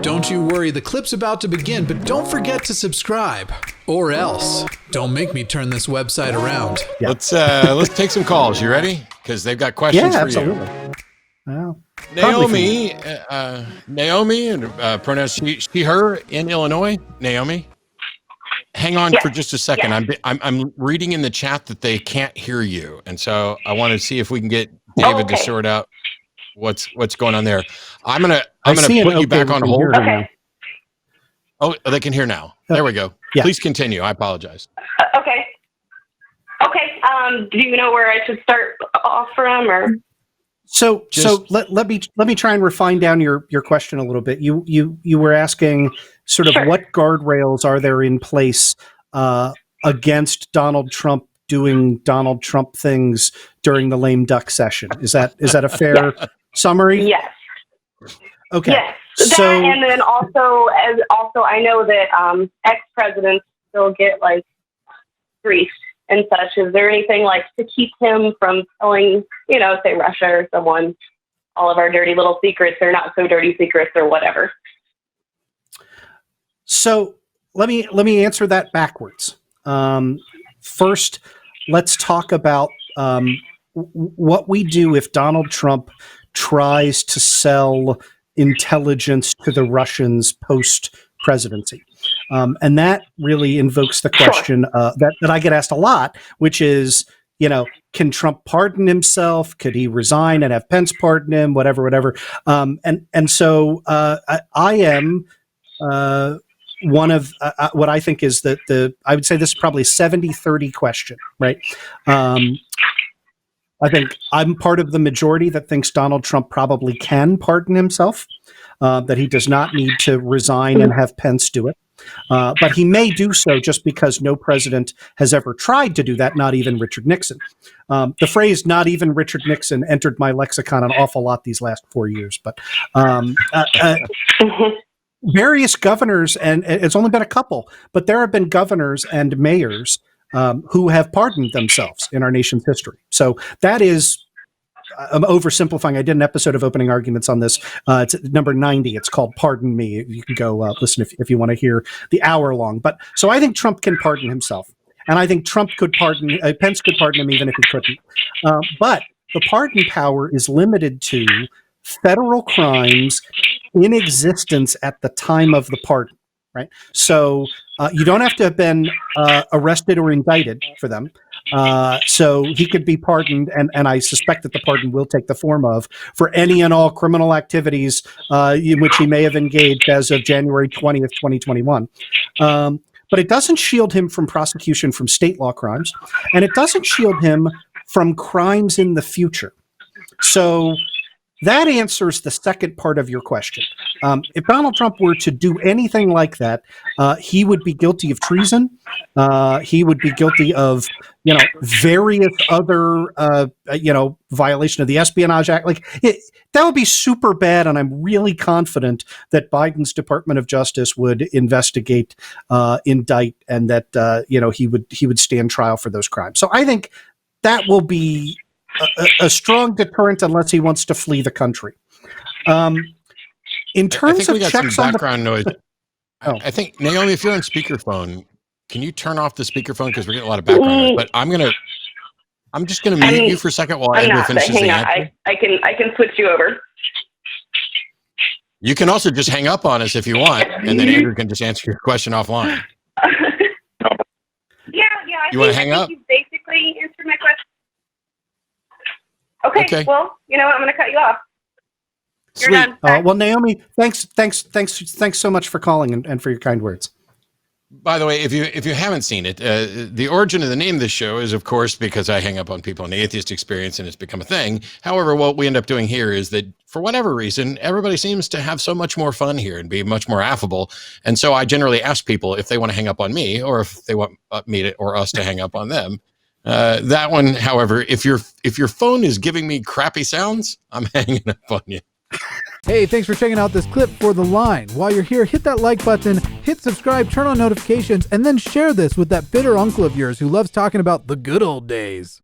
Don't you worry, the clip's about to begin, but don't forget to subscribe. Or else, don't make me turn this website around. Yeah. Let's take some calls. You ready? Because they've got questions for absolutely. you. Well, Naomi, and pronouns she, her in Illinois. Naomi, hang on for just a second. I'm reading in the chat that they can't hear you, and so I want to see if we can get David to sort out what's going on there. I'm gonna put you back on hold. Okay. Oh, they can hear now. There we go. Yeah. Please continue. I apologize. Okay. Do you know where I should start off from, or? So let me try and refine down your question a little bit. You were asking sort of what guardrails are there in place against Donald Trump doing Donald Trump things during the lame duck session. Is that a fair summary? Yes. Okay. Yes. So, that, and then also I know that ex-presidents still get like briefed and such. Is there anything like to keep him from telling, say Russia or someone, all of our dirty little secrets or not so dirty secrets or whatever? So let me answer that backwards. First, let's talk about what we do if Donald Trump tries to sell intelligence to the Russians post-presidency. And that really invokes the question that I get asked a lot, which is, can Trump pardon himself? Could he resign and have Pence pardon him? Whatever. And so I am one of what I think is I would say this is probably a 70-30 question, right? I think I'm part of the majority that thinks Donald Trump probably can pardon himself, that he does not need to resign and have Pence do it. But he may do so just because no president has ever tried to do that, not even Richard Nixon. The phrase "not even Richard Nixon" entered my lexicon an awful lot these last 4 years. But various governors, and it's only been a couple, but there have been governors and mayors who have pardoned themselves in our nation's history. So that is, I'm oversimplifying. I did an episode of Opening Arguments on this. It's number 90. It's called Pardon Me. You can go listen if you want to hear the hour long. But so I think Trump can pardon himself. And I think Pence could pardon him even if he couldn't. But the pardon power is limited to federal crimes in existence at the time of the pardon. Right. So you don't have to have been arrested or indicted for them. So he could be pardoned, and I suspect that the pardon will take the form of for any and all criminal activities in which he may have engaged as of January 20th, 2021. But it doesn't shield him from prosecution from state law crimes, and it doesn't shield him from crimes in the future. So that answers the second part of your question. If Donald Trump were to do anything like that, he would be guilty of treason. He would be guilty of, various other, violation of the Espionage Act. That would be super bad. And I'm really confident that Biden's Department of Justice would investigate, indict, and that, he would stand trial for those crimes. So I think that will be a strong deterrent unless he wants to flee the country. In terms of checks on background noise, I think, Naomi, if you're on speakerphone, can you turn off the speakerphone because we're getting a lot of background noise? But I'm just gonna mute you for a second while Andrew finishes the answer. I can switch you over. You can also just hang up on us if you want, and then Andrew can just answer your question offline. Yeah. You want to hang up? You basically answered my question. Okay. Well, I'm going to cut you off. You're Sweet. done. Well, Naomi, thanks so much for calling and for your kind words. By the way, if you haven't seen it, the origin of the name of this show is, of course, because I hang up on people in the atheist experience and it's become a thing. However, what we end up doing here is that for whatever reason, everybody seems to have so much more fun here and be much more affable. And so I generally ask people if they want to hang up on me or if they want me or us to hang up on them. That one, however, if your phone is giving me crappy sounds, I'm hanging up on you. Hey, thanks for checking out this clip for The Line. While you're here, hit that like button, hit subscribe, turn on notifications, and then share this with that bitter uncle of yours who loves talking about the good old days.